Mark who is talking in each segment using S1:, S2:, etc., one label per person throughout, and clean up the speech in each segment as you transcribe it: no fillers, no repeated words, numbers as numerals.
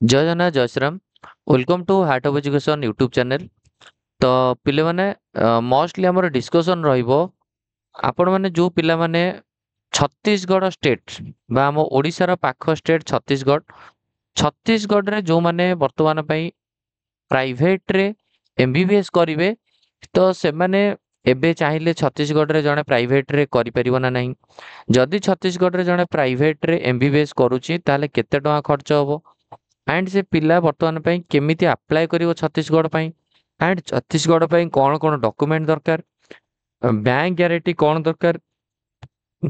S1: जय जगन्नाथ जय Shriram. Welcome to heart of education YouTube channel. तो पिले माने मोस्टली हमर डिस्कशन रहिबो आपण माने जो पिला माने छत्तीसगढ़ स्टेट बा हम ओडिसा रो पाख स्टेट छत्तीसगढ़ छत्तीसगढ़ रे जो माने वर्तमान पई प्राइवेट रे एमबीबीएस करिवे तो से माने एबे चाहिले छत्तीसगढ़ रे जणे प्राइवेट रे करि परिबो ना नहीं। जदि छत्तीसगढ़ रे जणे प्राइवेट रे एमबीबीएस करूची ताले केते टका खर्च हबो एंड से पिला वर्तमान ପାଇଁ କେମିତି ଆପ୍ଲାଏ କରିବ ଛତିଶଗଡ଼ ପାଇଁ एंड ଛତିଶଗଡ଼ ପାଇଁ କଣ କଣ ଡକୁମେଣ୍ଟ ଦରକାର, ବ୍ୟାଙ୍କ ଗ୍ୟାରେଣ୍ଟି କଣ ଦରକାର,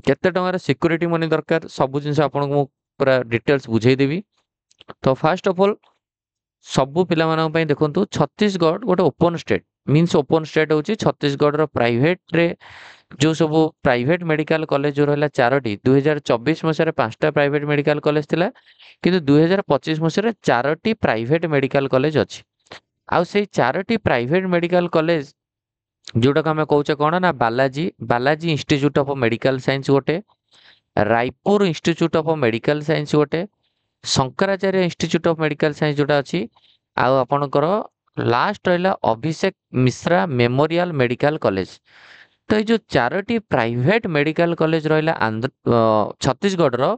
S1: କେତେ ଟଙ୍କାର ସିକ୍ୟୁରିଟି ମନି ଦରକାର, ସବୁ ଜିନିଷ ଆପଣଙ୍କୁ ମୁଁ ପୁରା ଡିଟେଲ୍ସ ବୁଝେଇଦେବି। ତ ଫାଷ୍ଟ ଅଫ୍ ଅଲ୍ ସବୁ ପିଲାମାନଙ୍କ ପାଇଁ ଦେଖନ୍ତୁ ଛତିଶଗଡ଼ ଗୋଟେ open state means open state ହେଉଛି ଛତିଶଗଡ଼ର ପ୍ରାଇଭେଟରେ जो सब प्राइवेट मेडिकल कॉलेज जो रहा चारोटी 2024 मसीह पांचटा प्राइवेट मेडिकल कॉलेज थिला किंतु 2025 मसीह चारोटी प्राइवेट मेडिकल कॉलेज अच्छी आउ से चारोटी प्राइवेट मेडिकल कॉलेज जोटा आम कौचे कौन ना Balaji Balaji institute of medical science गोटे, Raipur institute of medical science गोटे, Shankaracharya institute of medical science जोटा अच्छी आउ आपणकर लास्ट रहा Abhishek Mishra memorial medical college. तो ये जो चारोटी प्राइवेट मेडिकल कॉलेज रहा छत्तीसगढ़ रो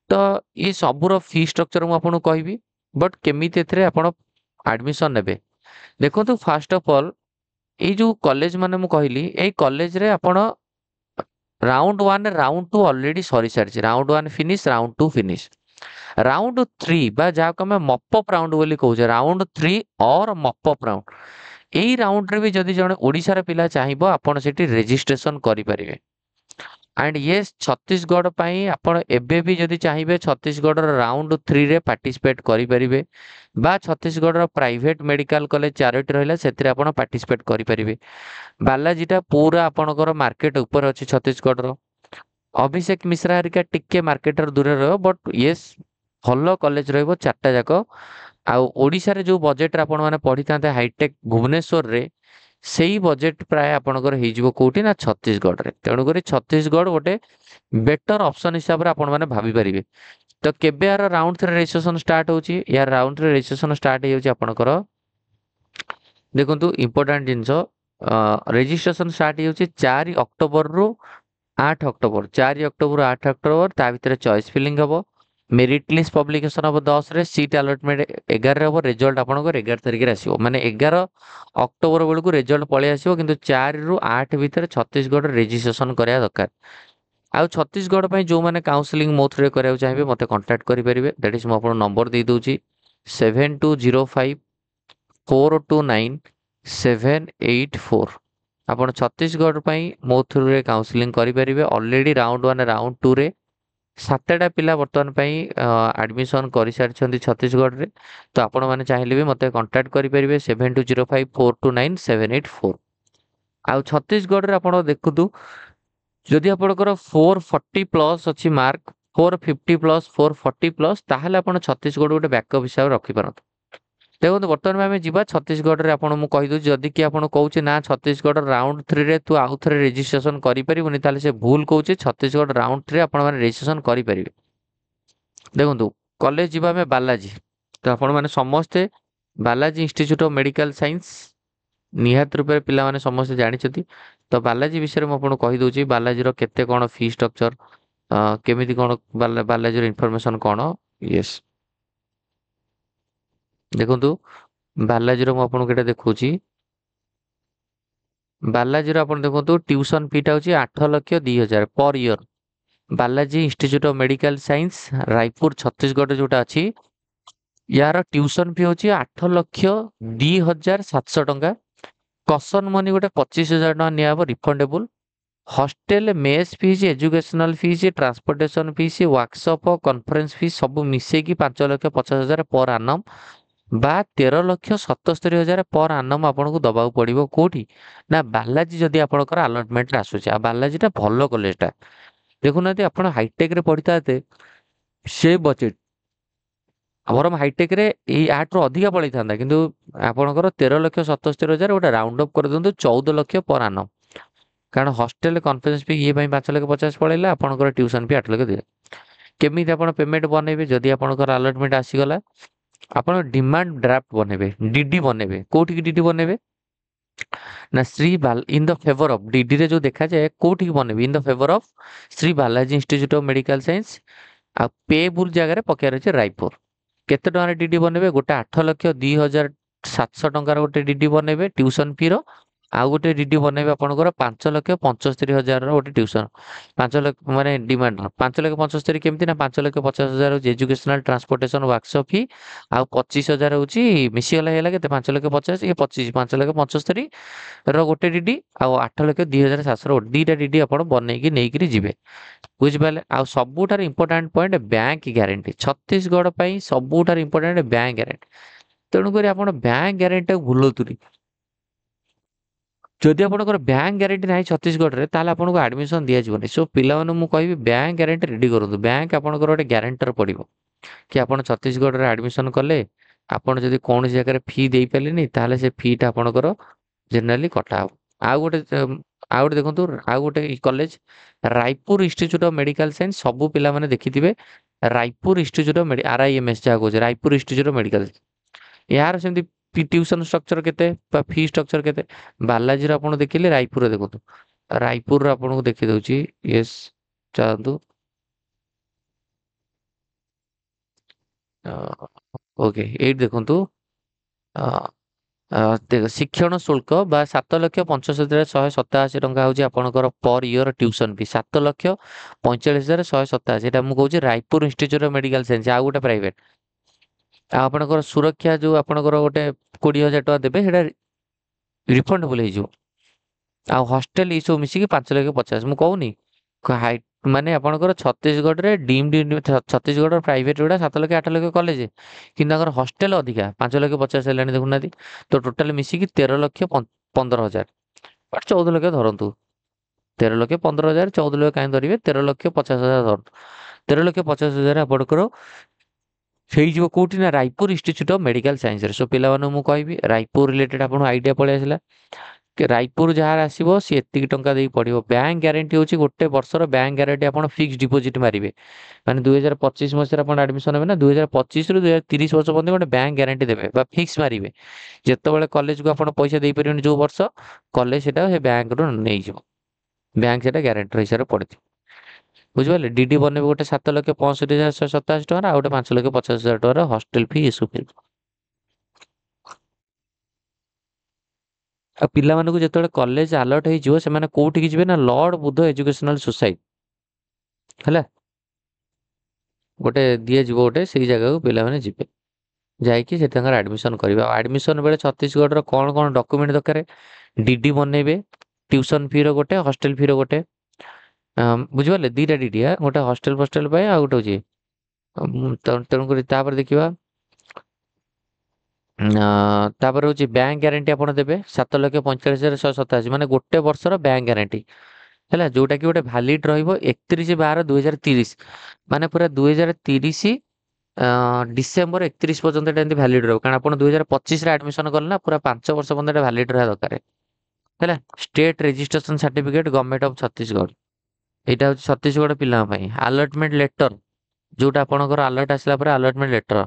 S1: तो ये सबूर फी स्ट्रक्चर मुझे आपको कहबी बट केमिति एथिरे आपण एडमिशन नेबे। देखो फास्ट ऑफ ऑल ये जो कॉलेज माने मु कहली ए कॉलेज रे आपण round one round to already सरी सारी round one finish round to finish round three बा जहाँ को आम मपअप राउंड बोली कहूचे राउंड थ्री और मपअप राउंड यही राउंड रे भी जदि जଣେ ओडिशार पिला चाहिबो आपण सेठी रेजिस्ट्रेशन करि परिबे। एंड ये छत्तीसगढ़ ପାଇଁ ଆପଣ ଏବେ ବି ଯଦି ଚାହିଁବେ ଛତିଶଗଡ଼ର ରାଉଣ୍ଡ 3 ରେ ପାର୍ଟିସିପେଟ୍ କରିପାରିବେ ବା ଛତିଶଗଡ଼ର ପ୍ରାଇଭେଟ ମେଡିକାଲ କଲେଜ ଚାରୋଟି ରହିଲା ସେଥିରେ ଆପଣ ପାର୍ଟିସିପେଟ୍ କରିପାରିବେ। ବାଲାଜୀଟା ପୁରା ଆପଣଙ୍କର ମାର୍କେଟ ଉପରେ ଅଛି ଛତିଶଗଡ଼ର। ଅଭିଷେକ ମିଶ୍ରା ହେରିକା ଟିକେ ମାର୍କେଟର ଦୂରରେ ରହିବ ବଟ୍ ୟେସ୍ ଭଲ କଲେଜ ରହିବ ଚାରିଟା ଯାକ। ଆଉ ଓଡ଼ିଶାରେ ଯୋଉ ବଜେଟରେ ଆପଣମାନେ ପଢିଥାନ୍ତେ ହାଇଟେକ୍ ଭୁବନେଶ୍ୱରରେ ସେଇ ବଜେଟ ପ୍ରାୟ ଆପଣଙ୍କର ହେଇଯିବ କୋଉଠି ନା ଛତିଶଗଡ଼ରେ। ତେଣୁକରି ଛତିଶଗଡ଼ ଗୋଟେ ବେଟର ଅପସନ ହିସାବରେ ଆପଣମାନେ ଭାବିପାରିବେ। ତ କେବେ ୟାର ରାଉଣ୍ଡ ଥ୍ରୀ ରେଜିଷ୍ଟ୍ରେସନ ଷ୍ଟାର୍ଟ ହଉଛି? ୟାର ରାଉଣ୍ଡ ଥ୍ରୀ ରେଜିଷ୍ଟ୍ରେସନ ଷ୍ଟାର୍ଟ ହେଇଯାଉଛି ଆପଣଙ୍କର ଦେଖନ୍ତୁ ଇମ୍ପୋର୍ଟାଣ୍ଟ ଜିନିଷ ରେଜିଷ୍ଟ୍ରେସନ ଷ୍ଟାର୍ଟ ହେଇଯାଉଛି 4 ଅକ୍ଟୋବରରୁ 8 ଅକ୍ଟୋବର 4 ଅକ୍ଟୋବର 8 ଅକ୍ଟୋବର ତା ଭିତରେ ଚଏସ୍ ଫିଲିଂ ହବ। मेरिट लिस्ट पब्लिकेशन हम 10 रे सीट अलॉटमेंट 11 हम रिजल्ट आपंकर 11 तारिख में आसो माने 11 अक्टोबर बेलू रिजल्ट पलि आसो कि 4 रु 8 भितर छत्तीसगढ़ रेजिस्ट्रेशन कराया दरकार। आउ छत्तीसगढ़ जो मैंने काउंसलिंग मो थ्रू करा चाहिए मत कंटाक्ट करेंगे दैट इज मुझे नंबर दे दूची 7205 429 784 ଆପଣ ଛତିଶଗଡ଼ ପାଇଁ ମୋ ଥ୍ରୁରେ କାଉନସିଲିଂ କରିପାରିବେ। Already round one round two ରେ ସାତଟା ପିଲା ବର୍ତ୍ତମାନ ପାଇଁ ଆଡମିସନ କରିସାରିଛନ୍ତି ଛତିଶଗଡ଼ରେ। ତ ଆପଣମାନେ ଚାହିଁଲେ ବି ମୋତେ କଣ୍ଟାକ୍ଟ କରିପାରିବେ 7205 429 784। ଆଉ ଛତିଶଗଡ଼ରେ ଆପଣ ଦେଖନ୍ତୁ ଯଦି ଆପଣଙ୍କର 440 ପ୍ଲସ୍ ଅଛି ମାର୍କ 450 ପ୍ଲସ୍ 440 ପ୍ଲସ୍ ତାହେଲେ ଆପଣ ଛତିଶଗଡ଼ ଗୋଟେ ବ୍ୟାକଅପ୍ ହିସାବରେ ରଖିପାରନ୍ତି। ଦେଖନ୍ତୁ ବର୍ତ୍ତମାନ ଆମେ ଯିବା ଛତିଶଗଡ଼ରେ ଆପଣ ମୁଁ କହିଦେଉଛି ଯଦି କି ଆପଣ କହୁଛି ନା ଛତିଶଗଡ଼ ରାଉଣ୍ଡ ଥ୍ରୀରେ ତୁ ଆଉ ଥରେ ରେଜିଷ୍ଟ୍ରେସନ କରିପାରିବୁନି ତାହେଲେ ସେ ଭୁଲ କହୁଛି। ଛତିଶଗଡ଼ ରାଉଣ୍ଡ ଥ୍ରୀ ଆପଣମାନେ ରେଜିଷ୍ଟ୍ରେସନ କରିପାରିବେ। ଦେଖନ୍ତୁ କଲେଜ ଯିବା ଆମେ ବାଲାଜୀ ତ ଆପଣମାନେ ସମସ୍ତେ Balaji institute of medical science ନିହାତି ରୂପରେ ପିଲାମାନେ ସମସ୍ତେ ଜାଣିଛନ୍ତି। ତ ବାଲାଜୀ ବିଷୟରେ ମୁଁ ଆପଣଙ୍କୁ କହିଦେଉଛି ବାଲାଜୀର କେତେ କ'ଣ ଫି ଷ୍ଟ୍ରକ୍ଚର କେମିତି କ'ଣ ବାଲାଜୀର ଇନଫର୍ମେସନ କ'ଣ। ୟେସ୍ ଦେଖନ୍ତୁ ବାଲାଜୀର ମୁଁ ଆପଣଙ୍କୁ ଏଇଟା ଦେଖଉଛି ବାଲାଜୀର ଆପଣ ଦେଖନ୍ତୁ ଟ୍ୟୁସନ ଫିଟା ହେଉଛି 8,02,000 per year. Balaji institute of medical science Raipur ଛତିଶଗଡ଼ରେ ଯୋଉଟା ଅଛି यार ट्यूशन फी हूँ 8,02,700 टंका। कसन मनी गोटे 25,000 टका nib refundable. Hostel mess fees educational fees transportation fees workshop conference fees सब मिसेकी 5,50,000 पर आनम बा 13,77,000 पर आनम आपको दबाक पड़ो कौटी ना बालाजी जदि आपंकर आलटमेंट आसूस बालाजीटा भल कॉलेजटा देखुना आप हाईटेक रे पढ़ी था से बजेट ଆମର ହାଇଟେକରେ ଏଇ 8 ରୁ ଅଧିକା ପଳେଇଥାନ୍ତା କିନ୍ତୁ ଆପଣଙ୍କର 13,77,000 ଗୋଟେ ରାଉଣ୍ଡ ଅପ୍ କରିଦିଅନ୍ତୁ 14,00,000 ପର ଆନମ। କାରଣ ହଷ୍ଟେଲ କନଫରେନ୍ସ ଫି ଇଏ ପାଇଁ 5,50,000 ପଳେଇଲା ଆପଣଙ୍କର ଟ୍ୟୁସନ ଫି 8,00,000 କେମିତି ଆପଣ ପେମେଣ୍ଟ ବନେଇବେ ଯଦି ଆପଣଙ୍କର ଆଲଟମେଣ୍ଟ ଆସିଗଲା ଆପଣ ଡିମାଣ୍ଡ ଡ୍ରାଫ୍ଟ ବନେଇବେ, ଡିଡି ବନେଇବେ। କୋଉଠିକି ଡିଡି ବନେଇବେ ନା in the favour of, DD ରେ ଯୋଉ ଦେଖାଯାଏ କୋଉଠିକି ବନେଇବେ, in the favour of Shri Balaji institute of medical science. ଆଉ ପେବୁଲ ଜାଗାରେ ପକେଇବାର ଅଛି ରାୟପୁର। କେତେ ଟଙ୍କାର ଡିଡି ବନେଇବେ, ଗୋଟେ 8,02,700 ଗୋଟେ ଡିଡି ବନେଇବେ ଟ୍ୟୁସନ ଫି ର। ଆଉ ଗୋଟେ ଡିଡି ବନେଇବେ ଆପଣଙ୍କର 5,75,000 ଗୋଟେ ଟ୍ୟୁସନ। 5 ଲକ୍ଷ ମାନେ ଡିମାଣ୍ଡ 5,75,000 କେମିତି ନା 5,50,000 ହଉଛି ଏଜୁକେଶନାଲ ଟ୍ରାନ୍ସପୋର୍ଟେସନ ୱାର୍କସପ ଫି। ଆଉ 25,000 ହଉଛି ମିଶିଗଲା ହେଇଗଲା କେତେ 5,50,000 ଇଏ 25 5,75,000 ର ଗୋଟେ ଡିଡି। ଆଉ 8,02,700 ଦିଟା ଡିଡି ଆପଣ ବନେଇକି ନେଇକିରି ଯିବେ। ବୁଝିପାରିଲେ। ଆଉ ସବୁଠାରୁ important point bank guarantee. Chhattisgarh ପାଇଁ ସବୁଠାରୁ ଇମ୍ପୋର୍ଟାଣ୍ଟ ବ୍ୟାଙ୍କ ଗ୍ୟାରେଣ୍ଟି। ତେଣୁକରି ଆପଣ ବ୍ୟାଙ୍କ ଗ୍ୟାରେଣ୍ଟିଟାକୁ ଭୁଲନ୍ତୁନି। ଯଦି ଆପଣଙ୍କର ବ୍ୟାଙ୍କ ଗ୍ୟାରେଣ୍ଟି ନାହିଁ ଛତିଶଗଡ଼ରେ ତାହେଲେ ଆପଣଙ୍କୁ ଆଡମିସନ ଦିଆଯିବନି। ସୋ ପିଲାମାନଙ୍କୁ ମୁଁ କହିବି ବ୍ୟାଙ୍କ ଗ୍ୟାରେଣ୍ଟି ରେଡି କରନ୍ତୁ। ବ୍ୟାଙ୍କ ଆପଣଙ୍କର ଗୋଟେ ଗ୍ୟାରେଣ୍ଟର ପଡିବ କି ଆପଣ ଛତିଶଗଡ଼ରେ ଆଡମିସନ କଲେ, ଆପଣ ଯଦି କୌଣସି ଜାଗାରେ ଫି ଦେଇପାରିଲେନି ତାହେଲେ ସେ ଫି ଟା ଆପଣଙ୍କର ଜେନେରାଲି କଟା ହବ। ଆଉ ଗୋଟେ ଆଉ ଗୋଟେ ଦେଖନ୍ତୁ, ଆଉ ଗୋଟେ college Raipur institute of medical science. ସବୁ ପିଲାମାନେ ଦେଖିଥିବେ ରାୟପୁର ଇନଷ୍ଟିଚ୍ୟୁଟ ଅଫ ଆରଆଇଏମଏସ୍ ଯାହା କହୁଛି ରାୟପୁର ଇନଷ୍ଟିଚ୍ୟୁଟ ଅଫ ମେଡିକାଲ। ଏହାର ସେମିତି ଟିଉସନ ଷ୍ଟ୍ରକ୍ଚର କେତେ ବା ଫି ଷ୍ଟ୍ରକ୍ଚର କେତେ। ବାଲାଜୀର ଆପଣ ଦେଖିଲେ ରାୟପୁରରେ ଦେଖନ୍ତୁ। ରାୟପୁରର ଆପଣଙ୍କୁ ଦେଖିଦଉଛି। ୟେସ୍, ଚାଲନ୍ତୁ। ଓକେ, ଏଇଠି ଦେଖନ୍ତୁ। ଅ, ଶିକ୍ଷଣ ଶୁଳ୍କ ବା 7,65,187 ଟଙ୍କା ହଉଛି ଆପଣଙ୍କର ପର ଇୟର ଟ୍ୟୁସନ ଫି। 7,45,187। ଏଇଟା ମୁଁ କହୁଛି Raipur institute of medical science, ଆଉ ଗୋଟେ ପ୍ରାଇଭେଟ। ଆଉ ଆପଣଙ୍କର ସୁରକ୍ଷା ଯୋଉ ଆପଣଙ୍କର ଗୋଟେ 20,000 ଟଙ୍କା ଦେବେ, ସେଇଟା ରିଫଣ୍ଡେବଲ ହେଇଯିବ। ଆଉ ହଷ୍ଟେଲ ଏଇ ସବୁ ମିଶିକି 5,50,000 ମୁଁ କହୁନି। ହାଇ ମାନେ ଆପଣଙ୍କର ଛତିଶଗଡ଼ରେ ଛତିଶଗଡ଼ର ପ୍ରାଇଭେଟ ଗୁଡା 7 ଲକ୍ଷ 8 ଲକ୍ଷ କଲେଜ, କିନ୍ତୁ ତାଙ୍କର ହଷ୍ଟେଲ ଅଧିକା 5,50,000 ହେଲାଣି ଦେଖୁନାହାନ୍ତି। ତ ଟୋଟାଲ ମିଶିକି 13,15,000 14 ଲକ୍ଷ ଧରନ୍ତୁ। 13,15,000 14 ଲକ୍ଷ କାହିଁ ଧରିବେ, 13,50,000 ଧରନ୍ତୁ। 13,50,000 ଆପଣଙ୍କର ହେଇଯିବ କୋଉଠି ନା ରାୟପୁର ଇନଷ୍ଟିଚ୍ୟୁଟ ଅଫ ମେଡିକାଲ ସାଇନ୍ସରେ। ସୋ ପିଲାମାନଙ୍କୁ ମୁଁ କହିବି ରାୟପୁର ରିଲେଟେଡ୍ ଆପଣଙ୍କୁ ଆଇଡିଆ ପଳେଇ ଆସିଲା। ରାୟପୁର ଯାହାର ଆସିବ ସିଏ ଏତିକି ଟଙ୍କା ଦେଇକି ପଢିବ। ବ୍ୟାଙ୍କ ଗ୍ୟାରେଣ୍ଟି ହଉଛି ଗୋଟେ ବର୍ଷର ବ୍ୟାଙ୍କ ଗ୍ୟାରେଣ୍ଟି। ଆପଣ ଫିକ୍ସ ଡିପୋଜିଟ ମାରିବେ ମାନେ 2025 ଆପଣ ଆଡମିସନ ହେବେ ନା, 2025ରୁ 2030 ବର୍ଷ ପର୍ଯ୍ୟନ୍ତ ଗୋଟେ ବ୍ୟାଙ୍କ ଗ୍ୟାରେଣ୍ଟି ଦେବେ ବା ଫିକ୍ସ ମାରିବେ। ଯେତେବେଳେ କଲେଜକୁ ଆପଣ ପଇସା ଦେଇପାରିବେନି ଯୋଉ ବର୍ଷ, କଲେଜ ସେଟା ସେ ବ୍ୟାଙ୍କରୁ ନେଇଯିବ। ବ୍ୟାଙ୍କ ସେଟା ଗ୍ୟାରେଣ୍ଟର ହିସାବରେ ପଡିଥିବ। ବୁଝିପାରିଲେ। ଡିଡି ବନେଇବେ ଗୋଟେ 7,65,187 ଟଙ୍କା, ଆଉ ଗୋଟେ 5,50,000 ଟଙ୍କାର ହଷ୍ଟେଲ ଫି ଇସୁ ଫି। ଆଉ ପିଲାମାନଙ୍କୁ ଯେତେବେଳେ କଲେଜ ଆଲର୍ଟ ହେଇଯିବ ସେମାନେ କୋଉଠିକି ଯିବେ ନା ଲର୍ଡ ବୁଦ୍ଧ ଏଜୁକେସନାଲ ସୋସାଇଟି ହେଲା, ଗୋଟେ ଦିଆଯିବ ଗୋଟେ ସେଇ ଜାଗାକୁ ପିଲାମାନେ ଯିବେ। ଯାଇକି ସେ ତାଙ୍କର ଆଡମିସନ କରିବେ। ଆଉ ଆଡମିସନ ବେଳେ ଛତିଶଗଡ଼ର କଣ କଣ ଡକୁମେଣ୍ଟ ଦରକାର, ଡିଡି ବନେଇବେ ଟ୍ୟୁସନ ଫି ର ଗୋଟେ, ହଷ୍ଟେଲ ଫି ର ଗୋଟେ। ବୁଝିପାରିଲେ। ଦିଟା ଡିଡି, ଗୋଟେ ହଷ୍ଟେଲ ଫଷ୍ଟେଲ ପାଇଁ ଆଉ ଗୋଟେ ହଉଛି ତେଣୁକରି ତାପରେ ଦେଖିବା। ତାପରେ ହଉଛି ବ୍ୟାଙ୍କ ଗ୍ୟାରେଣ୍ଟି ଆପଣ ଦେବେ 7,45,187 ମାନେ ଗୋଟେ ବର୍ଷର ବ୍ୟାଙ୍କ ଗ୍ୟାରେଣ୍ଟି ହେଲା, ଯୋଉଟା କି ଗୋଟେ ଭ୍ୟାଲିଡ ରହିବ 31/12/2030। ମାନେ ପୁରା 2030 ଡିସେମ୍ବର 31 ପର୍ଯ୍ୟନ୍ତ ଏଟା ଏମିତି ଭ୍ୟାଲିଡ ରହିବ। କାରଣ ଆପଣ 2025ରେ ଆଡମିସନ କଲେ ନା, ପୁରା 5 ବର୍ଷ ପର୍ଯ୍ୟନ୍ତ ଏଟା ଭ୍ୟାଲିଡ ରହିବା ଦରକାର ହେଲା। State registration certificate government of Chhattisgarh. ଏଇଟା ହଉଛି ଛତିଶଗଡ଼ ପିଲାଙ୍କ ପାଇଁ। ଆଲର୍ଟମେଣ୍ଟ ଲେଟର, ଯୋଉଟା ଆପଣଙ୍କର ଆଲର୍ଟ ଆସିଲା ପରେ ଆଲର୍ଟମେଣ୍ଟ ଲେଟର।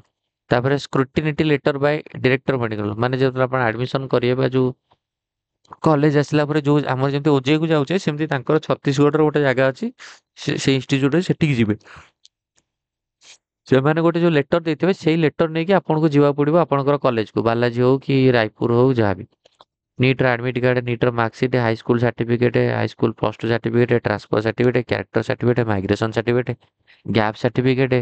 S1: ତାପରେ ସ୍କ୍ରୁଟିନିଟି ଲେଟର ବାଇ ଡିରେକ୍ଟର ମେଡିକାଲ, ମାନେ ଯେତେବେଳେ ଆପଣ ଆଡମିସନ କରିବେ ବା ଯୋଉ କଲେଜ ଆସିଲା ପରେ ଯୋଉ ଆମର ଯେମିତି ଓଜେଇ କୁ ଯାଉଛେ, ସେମିତି ତାଙ୍କର ଛତିଶଗଡ଼ର ଗୋଟେ ଜାଗା ଅଛି ସେଇ ଇନଷ୍ଟିଚ୍ୟୁଟରେ ସେଠିକି ଯିବେ। ସେମାନେ ଗୋଟେ ଯୋଉ ଲେଟର ଦେଇଥିବେ ସେଇ ଲେଟର ନେଇକି ଆପଣଙ୍କୁ ଯିବାକୁ ପଡିବ ଆପଣଙ୍କର କଲେଜକୁ, ବାଲାଜୀ ହଉ କି ରାୟପୁର ହଉ ଯାହାବି। ନିଟ୍ର ଆଡମିଟ୍ କାର୍ଡ, ନିଟ୍ର marksheet, high school certificate, high school plus two certificate, transfer certificate, character certificate, migration certificate, gap certificate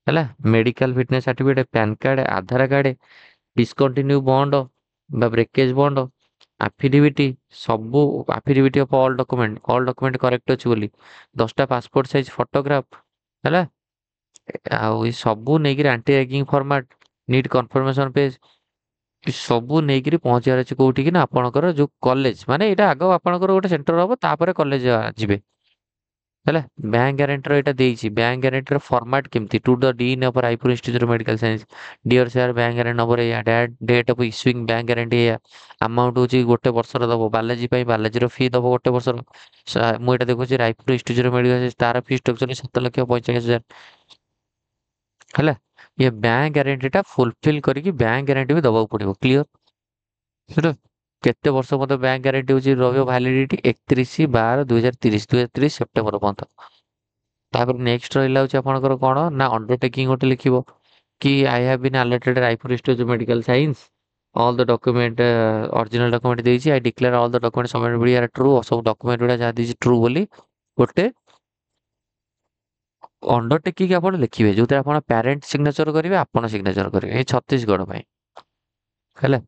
S1: ହେଲା, medical fitness certificate, PAN card, Aadhaar card, discontinue bond ବା ବ୍ରେକେଜ ବଣ୍ଡ, ଆଫିଡିଭିଟି, ସବୁ affidavit of all document correct ଅଛି ବୋଲି, 10ଟା passport size photograph ହେଲା। ଆଉ ଏ ସବୁ ନେଇକିରି anti ragging format, NEET confirmation page, ସବୁ ନେଇକିରି ପହଞ୍ଚିବାର ଅଛି କୋଉଠି କି ନା ଆପଣଙ୍କର ଯୋଉ କଲେଜ। ମାନେ ଏଇଟା ଆଗ ଆପଣଙ୍କର ଗୋଟେ ସେଣ୍ଟର ହବ, ତାପରେ କଲେଜ ଯିବେ ହେଲା। ବ୍ୟାଙ୍କ ଗ୍ୟାରେଣ୍ଟିର ଏଇଟା ଦେଇଛି। ବ୍ୟାଙ୍କ ଗ୍ୟାରେଣ୍ଟିର ଫର୍ମାଟ କେମିତି, to the dean of Raipur institute of medical science deer sir, bank guarantee number ଏଇଆ, ଡେଟ୍ ଅଫ ଇସୁଇଂ ବ୍ୟାଙ୍କ ଗ୍ୟାରେଣ୍ଟି ଏଇଆ, ଆମାଉଣ୍ଟ ହଉଛି ଗୋଟେ ବର୍ଷର ଦବ। ବାଲାଜୀ ପାଇଁ ବାଲାଜୀର ଫି ଦବ ଗୋଟେ ବର୍ଷର। ମୁଁ ଏଇଟା ଦେଖୁଛି Raipur institute of medical science, ତାର ଫି ଷ୍ଟ୍ରକ୍ଚର 7,45,000 ହେଲା। ये बैंक ଗ୍ୟାରେଣ୍ଟି ଟା ଫୁଲଫିଲ୍ କରିକି ବ୍ୟାଙ୍କ ଗ୍ୟାରେଣ୍ଟି ବି ଦବାକୁ ପଡିବ। କ୍ଲିୟର? ସେଟା କେତେ ବର୍ଷ ପର୍ଯ୍ୟନ୍ତ ବ୍ୟାଙ୍କ ଗ୍ୟାରେଣ୍ଟି ହଉଛି ରହିବ ଭ୍ୟାଲିଡିଟି? 31/12/2030 ସେପ୍ଟେମ୍ବର ପର୍ଯ୍ୟନ୍ତ। ତାପରେ ନେକ୍ସଟ ରହିଲା ହଉଛି ଆପଣଙ୍କର କଣ ନା ଅଣ୍ଡରଟେକିଂ ଗୋଟେ ଲେଖିବ କି I have been alerted Raipur institute of medical science all the document original document ଦେଇଛି I declare all the document submitted bill are true ସବୁ ଡକ୍ୟୁମେଣ୍ଟ ଗୁଡା ଯାହା ଦେଇଛି ଟ୍ରୁ ବୋଲି ଗୋଟେ ଅଣ୍ଡରଟେକିଂ ଆପଣ ଲେଖିବେ ଯୋଉଥିରେ ଆପଣ ପ୍ୟାରେଣ୍ଟ ସିଗ୍ନେଚର କରିବେ ଆପଣ ସିଗ୍ନେଚର କରିବେ ଏଇ ଛତିଶଗଡ଼ ପାଇଁ ହେଲା।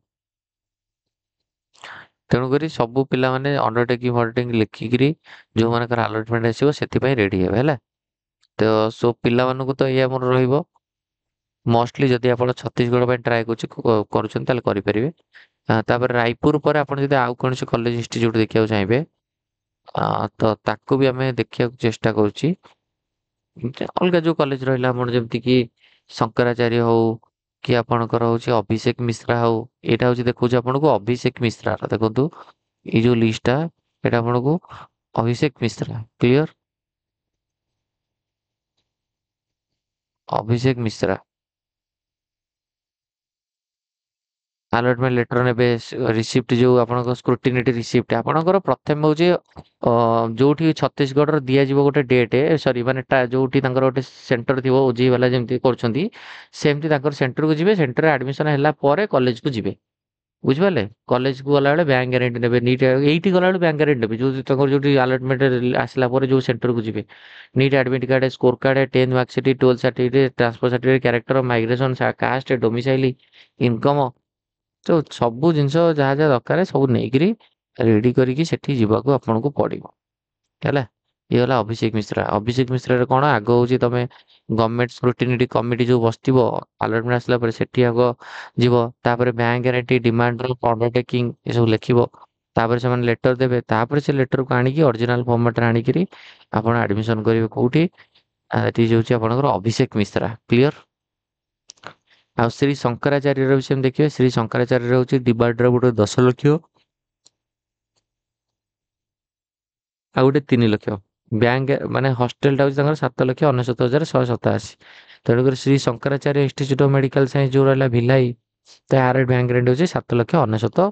S1: ତେଣୁକରି ସବୁ ପିଲାମାନେ ଅଣ୍ଡରଟେକିଂ ଫଣ୍ଡରଟେକିଂ ଲେଖିକିରି ଯୋଉମାନଙ୍କର ଆଲଟମେଣ୍ଟ ଆସିବ ସେଥିପାଇଁ ରେଡି ହେବେ ହେଲା। ତ ସୋ ପିଲାମାନଙ୍କୁ ତ ଏଇଆ ଆମର ରହିବ ମୋଷ୍ଟଲି ଯଦି ଆପଣ ଛତିଶଗଡ଼ ପାଇଁ ଟ୍ରାଏ କରୁଛନ୍ତି ତାହେଲେ କରିପାରିବେ। ତାପରେ ରାୟପୁର ପରେ ଆପଣ ଯଦି ଆଉ କୌଣସି କଲେଜ ଇନଷ୍ଟିଚ୍ୟୁଟ ଦେଖିବାକୁ ଚାହିଁବେ ତ ତାକୁ ବି ଆମେ ଦେଖିବାକୁ ଚେଷ୍ଟା କରୁଛି। ଅଲଗା ଯୋଉ କଲେଜ ରହିଲା ଆମର ଯେମିତି କି ଶଙ୍କରାଚାର୍ଯ୍ୟ ହଉ କି ଆପଣଙ୍କର ହଉଛି ଅଭିଷେକ ମିଶ୍ରା ହଉ ଏଇଟା ହଉଛି ଦେଖଉଛି ଆପଣଙ୍କୁ ଅଭିଷେକ ମିଶ୍ରାର ଦେଖନ୍ତୁ ଏଇ ଯୋଉ ଲିଷ୍ଟଟା ଏଇଟା ଆପଣଙ୍କୁ ଅଭିଷେକ ମିଶ୍ରା କ୍ଲିୟର ଅଭିଷେକ ମିଶ୍ରା ଆଲଟମେଣ୍ଟ ଲେଟର ନେବେ ରିସିପ୍ଟ ଯୋଉ ଆପଣଙ୍କ ସ୍କ୍ରୁଟିନିଟି ରିସିପ୍ଟ ଆପଣଙ୍କର ପ୍ରଥମେ ହଉଛି ଯୋଉଠି ଛତିଶଗଡ଼ର ଦିଆଯିବ ଗୋଟେ ଡେଟ୍ ସରି ମାନେ ଯୋଉଠି ତାଙ୍କର ଗୋଟେ ସେଣ୍ଟର ଥିବ ଓଜେଇ ବାଲା ଯେମିତି କରୁଛନ୍ତି ସେମିତି ତାଙ୍କର ସେଣ୍ଟରକୁ ଯିବେ ସେଣ୍ଟରରେ ଆଡମିସନ ହେଲା ପରେ କଲେଜକୁ ଯିବେ। ବୁଝିପାରିଲେ? କଲେଜକୁ ଗଲାବେଳେ ବ୍ୟାଙ୍କ ଗ୍ୟାରେଣ୍ଟି ନେବେ ନିଟ୍ ଏଇଠି ଗଲାବେଳେ ବ୍ୟାଙ୍କ ଗ୍ୟାରେଣ୍ଟି ନେବେ ଯୋଉ ତାଙ୍କର ଯୋଉଠି ଆଲଟମେଣ୍ଟ ଆସିଲା ପରେ ଯୋଉ ସେଣ୍ଟରକୁ ଯିବେ NEET admit card score card 10th marksheet 12th certificate transfer certificate character migration caste domicile income ତ ସବୁ ଜିନିଷ ଯାହା ଯାହା ଦରକାର ସବୁ ନେଇକିରି ରେଡି କରିକି ସେଠି ଯିବାକୁ ଆପଣଙ୍କୁ ପଡିବ ହେଲା। ଇଏ ହେଲା ଅଭିଷେକ ମିଶ୍ରା। ଅଭିଷେକ ମିଶ୍ରାରେ କଣ ଆଗ ହଉଛି ତମେ ଗଭର୍ଣମେଣ୍ଟ ସ୍କ୍ରୁଟିନିଟି କମିଟି ଯୋଉ ବସିଥିବ ଆଲଟମେଣ୍ଟ ଆସିଲା ପରେ ସେଠି ଆଗ ଯିବ ତାପରେ bank guarantee demand draft undertaking ଏସବୁ ଲେଖିବ ତାପରେ ସେମାନେ ଲେଟର ଦେବେ ତାପରେ ସେ ଲେଟରକୁ ଆଣିକି ଅରିଜିନାଲ ଫର୍ମାଟରେ ଆଣିକିରି ଆପଣ ଆଡମିସନ କରିବେ କୋଉଠି ଏଠି ହେଉଛି ଆପଣଙ୍କର ଅଭିଷେକ ମିଶ୍ରା କ୍ଲିୟର। ଆଉ ଶ୍ରୀ ଶଙ୍କରାଚାର୍ଯ୍ୟର ବି ସେମିତି ଦେଖିବେ ଶ୍ରୀ ଶଙ୍କରାଚାର୍ଯ୍ୟର ହଉଛି ଡିମାଣ୍ଡ ଗୋଟେ 10 ଲକ୍ଷ ଆଉ ଗୋଟେ 3 ଲକ୍ଷ ବ୍ୟାଙ୍କ ମାନେ ହଷ୍ଟେଲଟା ହଉଛି ତାଙ୍କର 7,99,187। ତେଣୁକରି Shri Shankaracharya institute of medical science ଯୋଉ ରହିଲା ଭିଲାଇ ତାର ବ୍ୟାଙ୍କ ରେଟ୍ ହଉଛି 7,99,000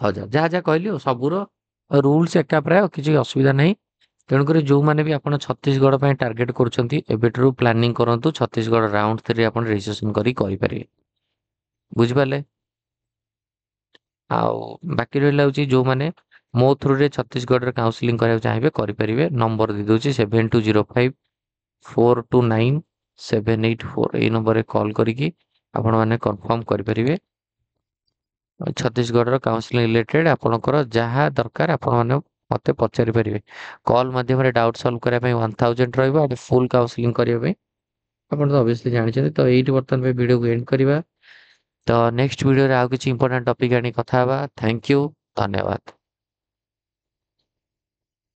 S1: ଯାହା ଯାହା କହିଲି ଆଉ ସବୁର ରୁଲ୍ସ ଏକା ପ୍ରାୟ କିଛି ଅସୁବିଧା ନାହିଁ। ତେଣୁକରି ଯୋଉମାନେ ବି ଆପଣ ଛତିଶଗଡ଼ ପାଇଁ ଟାର୍ଗେଟ କରୁଛନ୍ତି ଏବେଠାରୁ ପ୍ଲାନିଂ କରନ୍ତୁ ଛତିଶଗଡ଼ ରାଉଣ୍ଡ 3 ଆପଣ ରେଜିଷ୍ଟ୍ରେସନ କରି କରିପାରିବେ। ବୁଝିପାରିଲେ? ଆଉ ବାକି ରହିଲା ହଉଛି ଯୋଉମାନେ ମୋ ଥ୍ରୁରେ ଛତିଶଗଡ଼ରେ କାଉନସିଲିଂ କରିବାକୁ ଚାହିଁବେ କରିପାରିବେ ନମ୍ବର ଦେଇଦେଉଛି 7205429784 ଏଇ ନମ୍ବରରେ କଲ୍ କରିକି ଆପଣମାନେ କନଫର୍ମ କରିପାରିବେ। ଛତିଶଗଡ଼ର କାଉନସିଲିଂ ରିଲେଟେଡ୍ ଆପଣଙ୍କର ଯାହା ଦରକାର ଆପଣମାନେ ମୋତେ ପଚାରି ପାରିବେ। କଲ୍ ମାଧ୍ୟମରେ ଡାଉଟ୍ ସଲ୍ଭ କରିବା ପାଇଁ 1000 ରହିବ ଆଉ ଫୁଲ୍ କାଉନସିଲିଂ କରିବା ପାଇଁ ଆପଣ ତ ଅବଭିୟସଲି ଜାଣିଛନ୍ତି ତ ଏଇଠି ବର୍ତ୍ତମାନ ପାଇଁ ଭିଡ଼ିଓକୁ ଏଣ୍ଡ କରିବା। ତ ନେକ୍ସଟ ଭିଡ଼ିଓରେ ଆଉ କିଛି ଇମ୍ପୋର୍ଟାଣ୍ଟ ଟପିକ୍ ଆଣି କଥା ହେବା। ଥ୍ୟାଙ୍କ ୟୁ ଧନ୍ୟବାଦ।